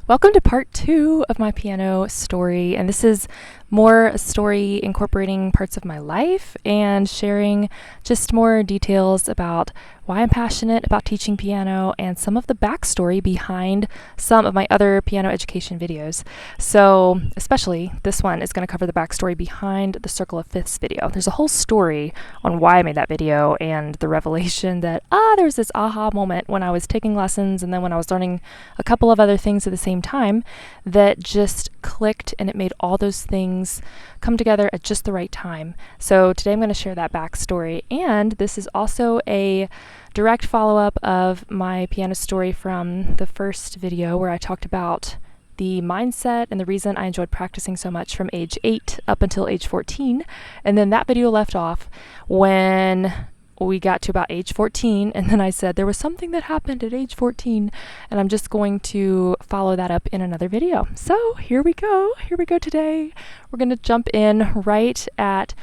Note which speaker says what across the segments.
Speaker 1: Welcome to part 2 of my piano story, and this is more a story incorporating parts of my life and sharing just more details about why I'm passionate about teaching piano and some of the backstory behind some of my other piano education videos. So especially this one is going to cover the backstory behind the Circle of Fifths video. There's a whole story on why I made that video and the revelation that there was this aha moment when I was taking lessons and then when I was learning a couple of other things at the same time that just clicked, and it made all those things come together at just the right time. So today I'm going to share that backstory, and this is also a direct follow-up of my piano story from the first video where I talked about the mindset and the reason I enjoyed practicing so much from age 8 up until age 14. And then that video left off when we got to about age 14, and then I said there was something that happened at age 14, and I'm just going to follow that up in another video. So here we go today. We're going to jump in right at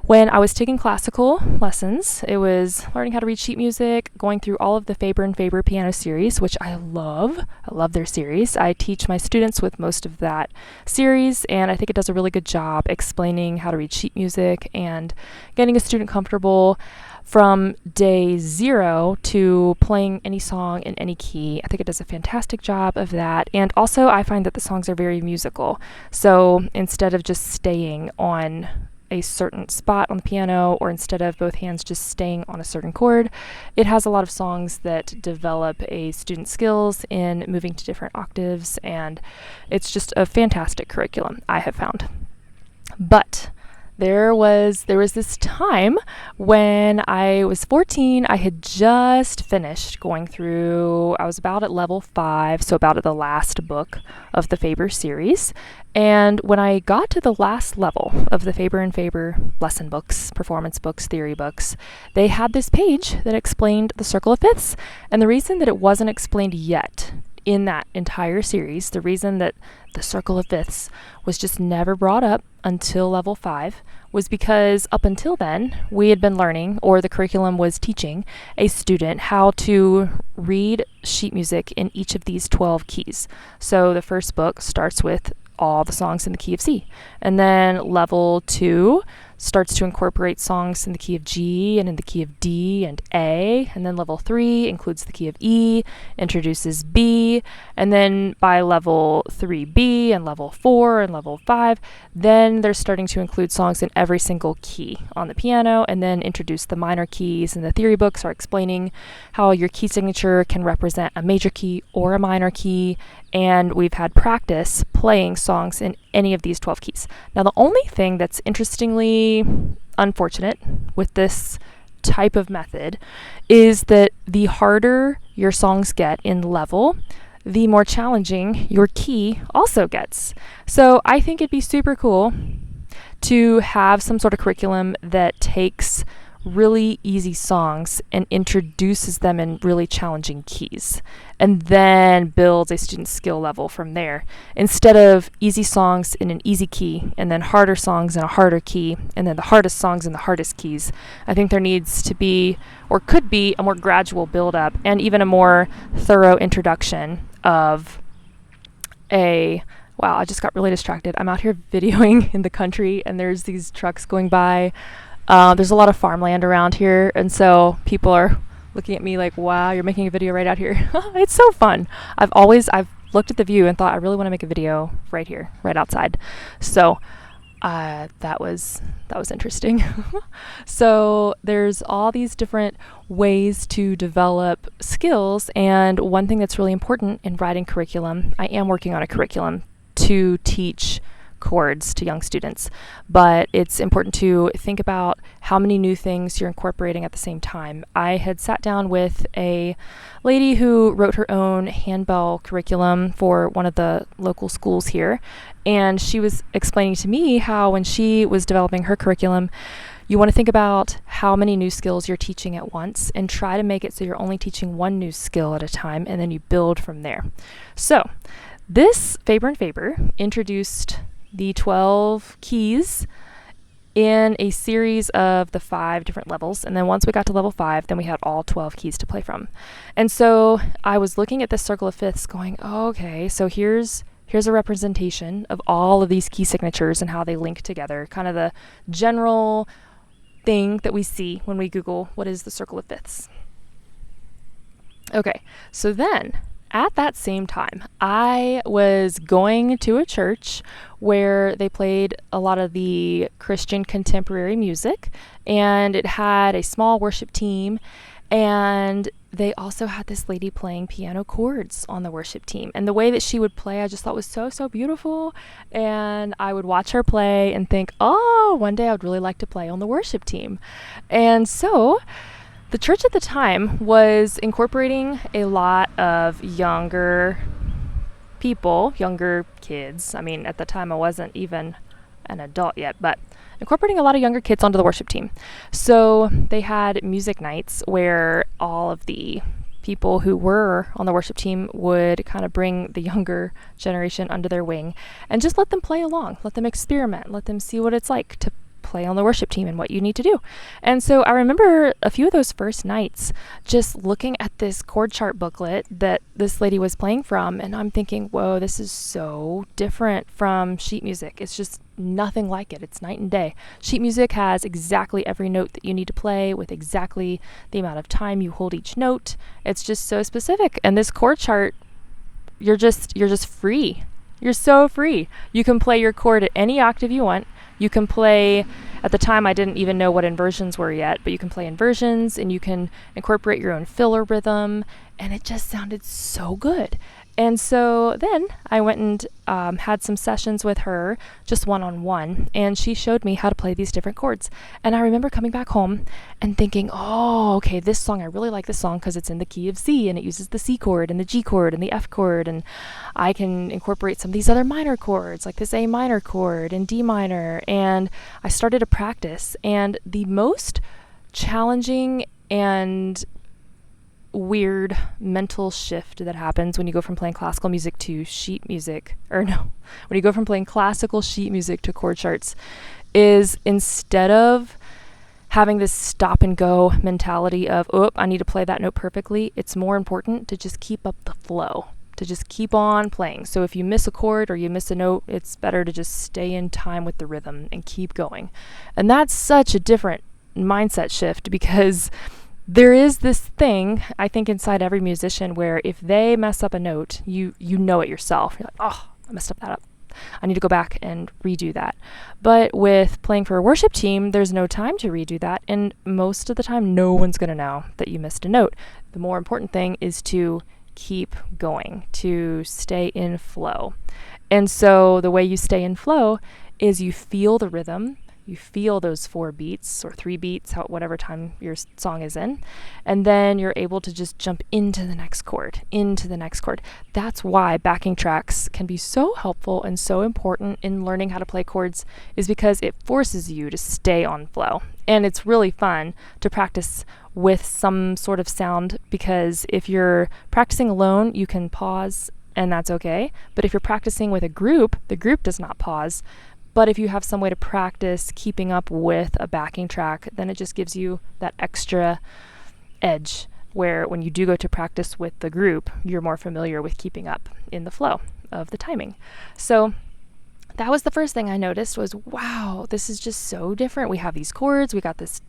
Speaker 1: when I was taking classical lessons. It was learning how to read sheet music, going through all of the Faber and Faber piano series, which I love their series. I teach my students with most of that series, and I think it does a really good job explaining how to read sheet music and getting a student comfortable from day 0 to playing any song in any key. I think it does a fantastic job of that. And also I find that the songs are very musical. So instead of just staying on a certain spot on the piano, or instead of both hands just staying on a certain chord, it has a lot of songs that develop a student's skills in moving to different octaves, and it's just a fantastic curriculum, I have found. But there was this time when I was 14. I had just finished going through, I was about at level 5, so about at the last book of the Faber series. And when I got to the last level of the Faber and Faber lesson books, performance books, theory books, they had this page that explained the Circle of Fifths. And the reason that it wasn't explained yet in that entire series, the reason that the Circle of Fifths was just never brought up until level 5 was because up until then we had been learning, or the curriculum was teaching a student how to read sheet music in each of these 12 keys. So the first book starts with all the songs in the key of C, and then level 2 starts to incorporate songs in the key of G and in the key of D and A, and then level 3 includes the key of E, introduces B, and then by level 3B and level 4 and level 5, then they're starting to include songs in every single key on the piano, and then introduce the minor keys, and the theory books are explaining how your key signature can represent a major key or a minor key, and we've had practice playing songs in any of these 12 keys. Now, the only thing that's interestingly unfortunate with this type of method is that the harder your songs get in level, the more challenging your key also gets. So I think it'd be super cool to have some sort of curriculum that takes really easy songs and introduces them in really challenging keys, and then builds a student skill level from there, instead of easy songs in an easy key and then harder songs in a harder key and then the hardest songs in the hardest keys. I think there needs to be, or could be, a more gradual build up and even a more thorough introduction of wow, I just got really distracted. I'm out here videoing in the country and there's these trucks going by. There's a lot of farmland around here, and so people are looking at me like, wow, you're making a video right out here. It's so fun. I've looked at the view and thought I really want to make a video right here, right outside. So that was interesting. So there's all these different ways to develop skills, and one thing that's really important in writing curriculum, I am working on a curriculum to teach chords to young students, but it's important to think about how many new things you're incorporating at the same time. I had sat down with a lady who wrote her own handbell curriculum for one of the local schools here, and she was explaining to me how when she was developing her curriculum, you want to think about how many new skills you're teaching at once and try to make it so you're only teaching one new skill at a time, and then you build from there. So this Faber and Faber introduced the 12 keys in a series of the 5 different levels. And then once we got to level 5, then we had all 12 keys to play from. And so I was looking at this circle of fifths going, oh, okay, so here's a representation of all of these key signatures and how they link together, kind of the general thing that we see when we Google what is the circle of fifths. Okay, so then at that same time, I was going to a church where they played a lot of the Christian contemporary music, and it had a small worship team, and they also had this lady playing piano chords on the worship team. And the way that she would play, I just thought was so, so beautiful. And I would watch her play and think, oh, one day I would really like to play on the worship team. And so the church at the time was incorporating a lot of younger people, younger kids. I mean, at the time I wasn't even an adult yet, but incorporating a lot of younger kids onto the worship team. So they had music nights where all of the people who were on the worship team would kind of bring the younger generation under their wing and just let them play along, let them experiment, let them see what it's like to play on the worship team and what you need to do. And so I remember a few of those first nights just looking at this chord chart booklet that this lady was playing from, and I'm thinking, whoa, this is so different from sheet music. It's just nothing like it. It's night and day. Sheet music has exactly every note that you need to play with exactly the amount of time you hold each note. It's just so specific. And this chord chart, you're just free. You're so free. You can play your chord at any octave you want. You can play, at the time I didn't even know what inversions were yet, but you can play inversions and you can incorporate your own filler rhythm, and it just sounded so good. And so then I went and had some sessions with her, just one-on-one, and she showed me how to play these different chords. And I remember coming back home and thinking, oh, okay, this song, I really like this song because it's in the key of C, and it uses the C chord and the G chord and the F chord, and I can incorporate some of these other minor chords, like this A minor chord and D minor, and I started to practice. And the most challenging and weird mental shift that happens when you go from playing classical music to sheet music, when you go from playing classical sheet music to chord charts, is instead of having this stop and go mentality of, oh, I need to play that note perfectly, it's more important to just keep up the flow, to just keep on playing. So if you miss a chord or you miss a note, it's better to just stay in time with the rhythm and keep going. And that's such a different mindset shift, because there is this thing, I think, inside every musician where if they mess up a note, you know it yourself. You're like, oh, I messed that up. I need to go back and redo that. But with playing for a worship team, there's no time to redo that. And most of the time, no one's going to know that you missed a note. The more important thing is to keep going, to stay in flow. And so the way you stay in flow is you feel the rhythm. You feel those 4 beats or 3 beats, whatever time your song is in, and then you're able to just jump into the next chord, That's why backing tracks can be so helpful and so important in learning how to play chords, is because it forces you to stay on flow. And it's really fun to practice with some sort of sound, because if you're practicing alone, you can pause, and that's okay. But if you're practicing with a group, the group does not pause. But if you have some way to practice keeping up with a backing track, then it just gives you that extra edge where when you do go to practice with the group, you're more familiar with keeping up in the flow of the timing. So that was the first thing I noticed was, wow, this is just so different. We have these chords, we got this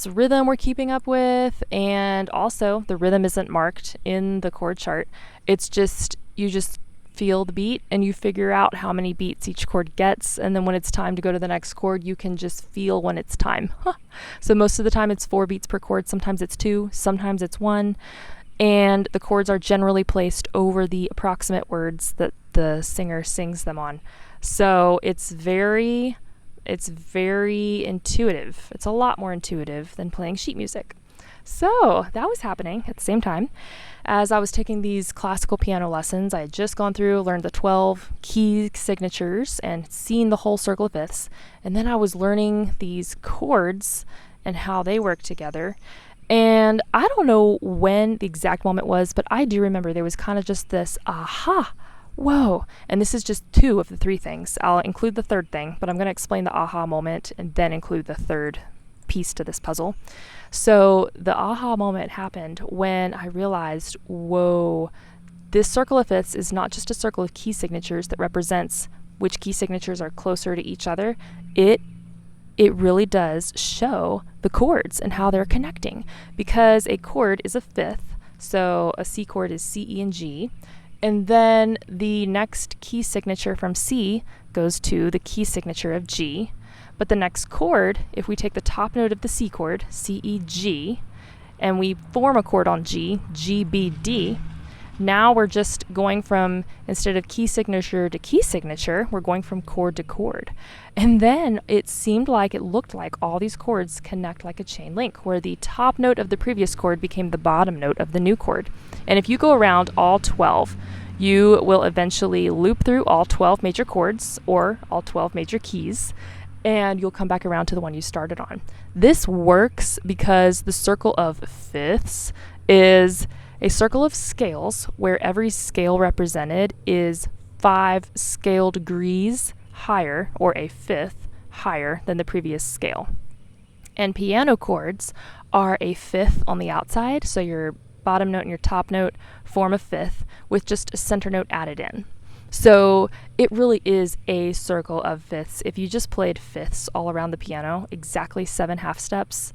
Speaker 1: rhythm we're keeping up with, and also the rhythm isn't marked in the chord chart. It's just, you just feel the beat and you figure out how many beats each chord gets, and then when it's time to go to the next chord, you can just feel when it's time. So most of the time it's 4 beats per chord, sometimes it's 2, sometimes it's 1, and the chords are generally placed over the approximate words that the singer sings them on. So it's very intuitive. It's a lot more intuitive than playing sheet music. So that was happening at the same time as I was taking these classical piano lessons. I had just gone through, learned the 12 key signatures and seen the whole circle of fifths. And then I was learning these chords and how they work together. And I don't know when the exact moment was, but I do remember there was kind of just this aha whoa. And this is just 2 of the 3 things. I'll include the third thing, but I'm going to explain the aha moment and then include the third piece to this puzzle. So the aha moment happened when I realized, whoa, this circle of fifths is not just a circle of key signatures that represents which key signatures are closer to each other. It really does show the chords and how they're connecting, because a chord is a fifth. So a C chord is C, E, and G. And then the next key signature from C goes to the key signature of G. But the next chord, if we take the top note of the C chord, C, E, G, and we form a chord on G, G, B, D, now we're just going from, instead of key signature to key signature, we're going from chord to chord. And then it looked like all these chords connect like a chain link, where the top note of the previous chord became the bottom note of the new chord. And if you go around all 12, you will eventually loop through all 12 major chords or all 12 major keys, and you'll come back around to the one you started on. This works because the circle of fifths is a circle of scales where every scale represented is 5 scale degrees higher, or a fifth higher than the previous scale. And piano chords are a fifth on the outside, so your bottom note and your top note form a fifth with just a center note added in. So it really is a circle of fifths. If you just played fifths all around the piano, exactly 7 half steps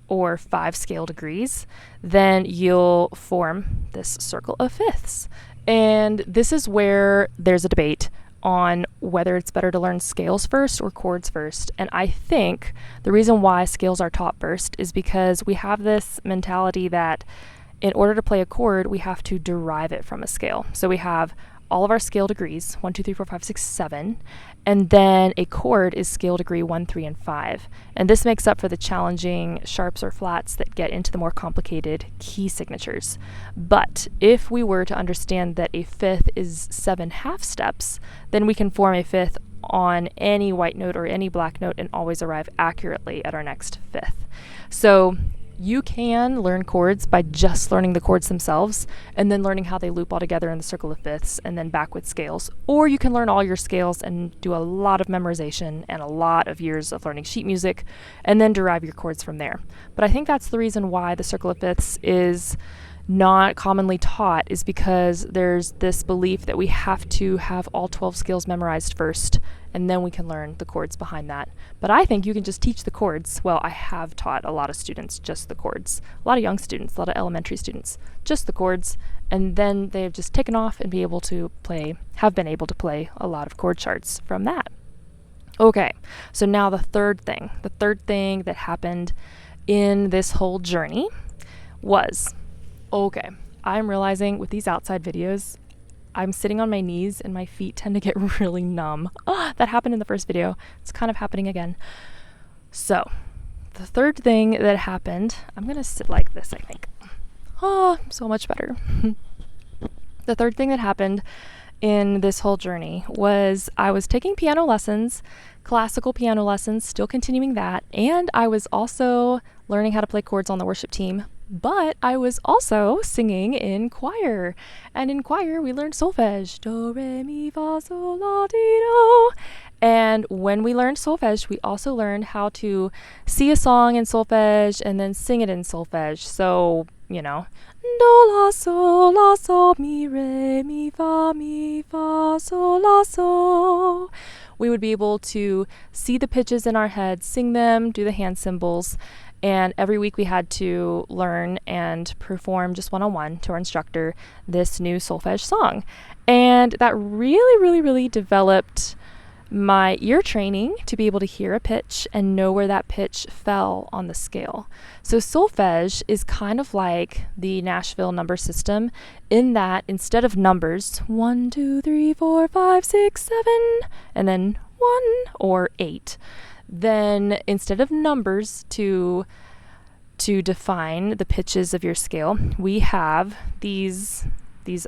Speaker 1: or 5 scale degrees, then you'll form this circle of fifths. And this is where there's a debate on whether it's better to learn scales first or chords first. And I think the reason why scales are taught first is because we have this mentality that in order to play a chord, we have to derive it from a scale. So we have all of our scale degrees, 1, 2, 3, 4, 5, 6, 7, and then a chord is scale degree 1, 3, and 5. And this makes up for the challenging sharps or flats that get into the more complicated key signatures. But if we were to understand that a fifth is 7 half steps, then we can form a fifth on any white note or any black note and always arrive accurately at our next fifth. So you can learn chords by just learning the chords themselves and then learning how they loop all together in the circle of fifths and then back with scales. Or you can learn all your scales and do a lot of memorization and a lot of years of learning sheet music and then derive your chords from there. But I think that's the reason why the circle of fifths is not commonly taught, is because there's this belief that we have to have all 12 scales memorized first and then we can learn the chords behind that. But I think you can just teach the chords. Well, I have taught a lot of students just the chords, a lot of young students, a lot of elementary students, just the chords, and then they've just taken off and have been able to play a lot of chord charts from that. Okay, so now the third thing that happened in this whole journey was, okay, I'm realizing with these outside videos, I'm sitting on my knees and my feet tend to get really numb. That happened in the first video. It's kind of happening again. So the third thing that happened, I'm going to sit like this, I think. So much better. The third thing that happened in this whole journey was I was taking piano lessons, classical piano lessons, still continuing that, and I was also learning how to play chords on the worship team. But I was also singing in choir. And in choir, we learned solfege. Do, re, mi, fa, sol, la, ti, do. And when we learned solfege, we also learned how to see a song in solfege and then sing it in solfege. So, do, la, sol, mi, fa, sol, la, sol. We would be able to see the pitches in our head, sing them, do the hand symbols. And every week we had to learn and perform just one-on-one to our instructor this new solfege song. And that really developed my ear training to be able to hear a pitch and know where that pitch fell on the scale. So solfege is kind of like the Nashville number system in that instead of numbers, 1, 2, 3, 4, 5, 6, 7, and then 1 or 8, then instead of numbers to define the pitches of your scale, we have these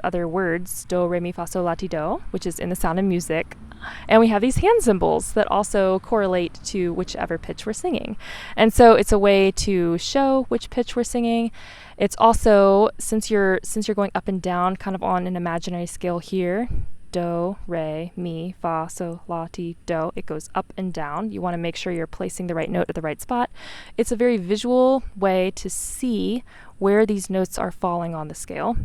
Speaker 1: other words, do, re, mi, fa, sol, la, ti, do, which is in the Sound of Music. And we have these hand symbols that also correlate to whichever pitch we're singing. And so it's a way to show which pitch we're singing. It's also, since you're going up and down kind of on an imaginary scale here, do, re, mi, fa, sol, la, ti, do. It goes up and down. You want to make sure you're placing the right note at the right spot. It's a very visual way to see where these notes are falling on the scale.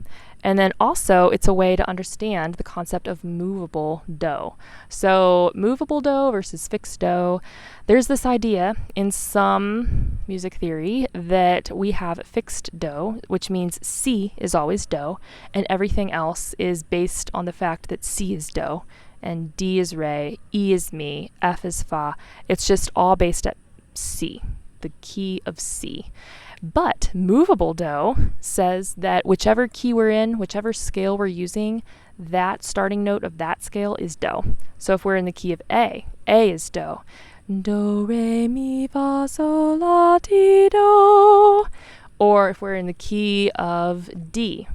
Speaker 1: And then also, it's a way to understand the concept of movable do. So movable do versus fixed do. There's this idea in some music theory that we have fixed do, which means C is always do, and everything else is based on the fact that C is do, and D is re, E is mi, F is fa. It's just all based at C, the key of C. But movable do says that whichever key we're in, whichever scale we're using, that starting note of that scale is do. So if we're in the key of A is do. Do, re, mi, fa, sol, la, ti, do. Or if we're in the key of D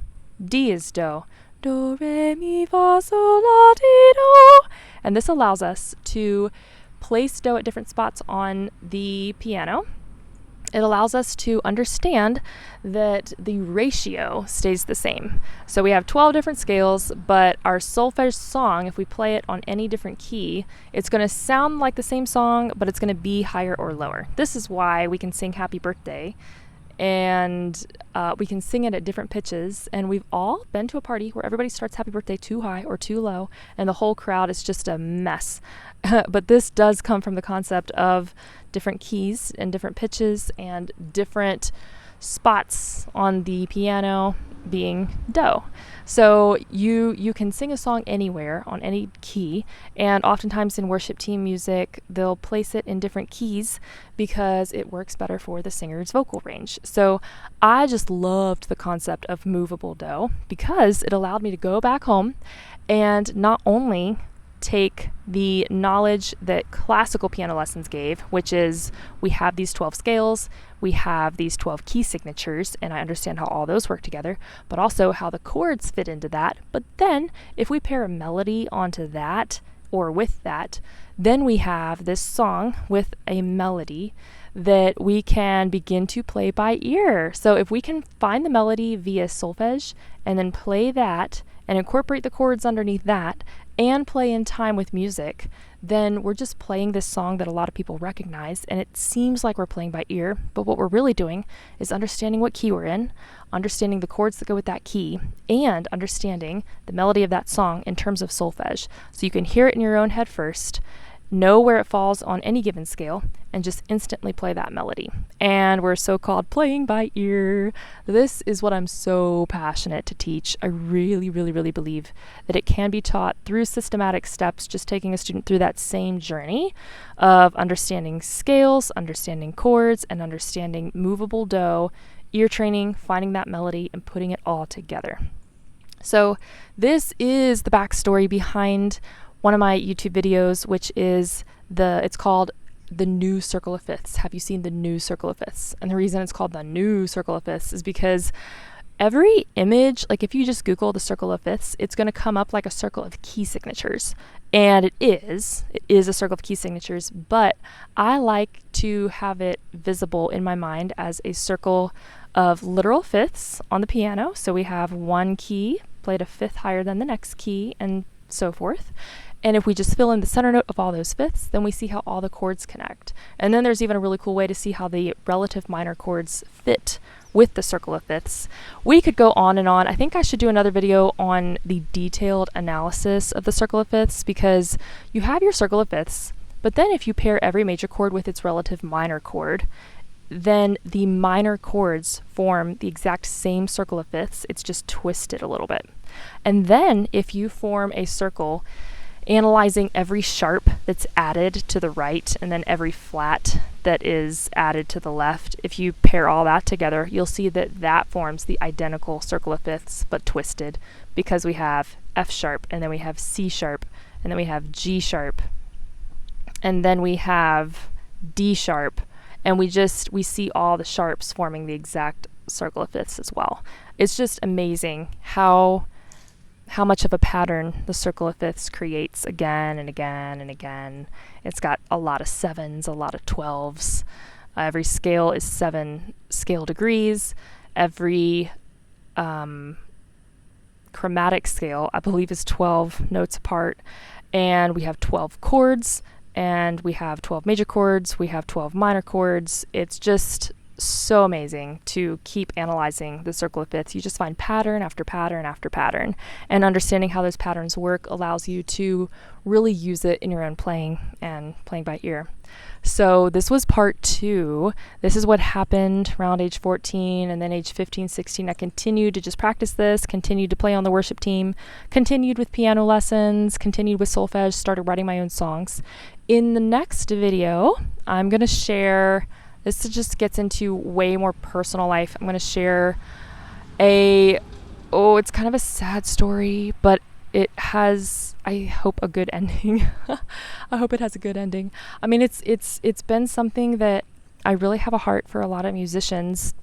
Speaker 1: is do. Do, re, mi, fa, sol, la, ti, do. And this allows us to place do at different spots on the piano. It allows us to understand that the ratio stays the same. So we have 12 different scales, but our solfege song, if we play it on any different key, it's going to sound like the same song, but it's going to be higher or lower. This is why we can sing Happy Birthday, and we can sing it at different pitches. And we've all been to a party where everybody starts Happy Birthday too high or too low, and the whole crowd is just a mess. But this does come from the concept of different keys and different pitches and different spots on the piano being do. So you can sing a song anywhere on any key, and oftentimes in worship team music they'll place it in different keys because it works better for the singer's vocal range. So I just loved the concept of movable do because it allowed me to go back home and not only take the knowledge that classical piano lessons gave, which is we have these 12 scales, we have these 12 key signatures, and I understand how all those work together, but also how the chords fit into that. But then if we pair a melody onto that or with that, then we have this song with a melody that we can begin to play by ear. So if we can find the melody via solfege and then play that and incorporate the chords underneath that and play in time with music, then we're just playing this song that a lot of people recognize, and it seems like we're playing by ear, but what we're really doing is understanding what key we're in, understanding the chords that go with that key, and understanding the melody of that song in terms of solfege. So you can hear it in your own head first, know where it falls on any given scale, and just instantly play that melody. And we're so-called playing by ear. This is what I'm so passionate to teach. I really, really, really believe that it can be taught through systematic steps, just taking a student through that same journey of understanding scales, understanding chords, and understanding movable do, ear training, finding that melody, and putting it all together. So this is the backstory behind one of my YouTube videos, which is it's called The New Circle of Fifths. Have you seen The New Circle of Fifths? And the reason it's called The New Circle of Fifths is because every image, like if you just Google the circle of fifths, it's going to come up like a circle of key signatures. And it is a circle of key signatures, but I like to have it visible in my mind as a circle of literal fifths on the piano. So we have one key played a fifth higher than the next key and so forth. And if we just fill in the center note of all those fifths, then we see how all the chords connect. And then there's even a really cool way to see how the relative minor chords fit with the circle of fifths. We could go on and on. I think I should do another video on the detailed analysis of the circle of fifths, because you have your circle of fifths, but then if you pair every major chord with its relative minor chord, then the minor chords form the exact same circle of fifths. It's just twisted a little bit. And then if you form a circle analyzing every sharp that's added to the right and then every flat that is added to the left, if you pair all that together, you'll see that that forms the identical circle of fifths but twisted, because we have F sharp and then we have C sharp and then we have G sharp and then we have D sharp, and we see all the sharps forming the exact circle of fifths as well. It's just amazing how much of a pattern the circle of fifths creates again and again and again. It's got a lot of sevens, a lot of 12s. Every scale is 7 scale degrees. Every chromatic scale, I believe, is 12 notes apart, and we have 12 chords, and we have 12 major chords, we have 12 minor chords. It's just so amazing to keep analyzing the circle of fifths. You just find pattern after pattern after pattern, and understanding how those patterns work allows you to really use it in your own playing and playing by ear. So this was part 2. This is what happened around age 14, and then age 15, 16. I continued to just practice this, continued to play on the worship team, continued with piano lessons, continued with solfege, started writing my own songs. In the next video, I'm going to share, this just gets into way more personal life. I'm going to share it's kind of a sad story, but it has, I hope, a good ending. I hope it has a good ending. I mean, it's been something that I really have a heart for a lot of musicians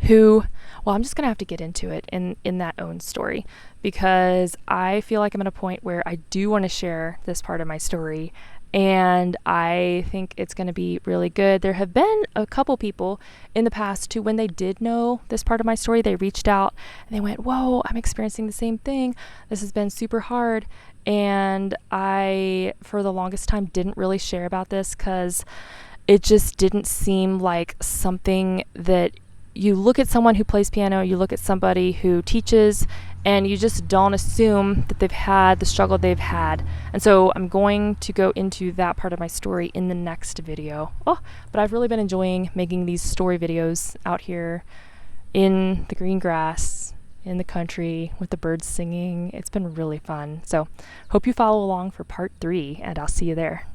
Speaker 1: who, well, I'm just going to have to get into it in that own story, because I feel like I'm at a point where I do want to share this part of my story, and I think it's going to be really good. There have been a couple people in the past who, when they did know this part of my story, they reached out and they went, whoa, I'm experiencing the same thing. This has been super hard. And I, for the longest time, didn't really share about this because it just didn't seem like something that you look at someone who plays piano, you look at somebody who teaches, and you just don't assume that they've had the struggle they've had. And so I'm going to go into that part of my story in the next video. But I've really been enjoying making these story videos out here in the green grass, in the country, with the birds singing. It's been really fun. So hope you follow along for part 3, and I'll see you there.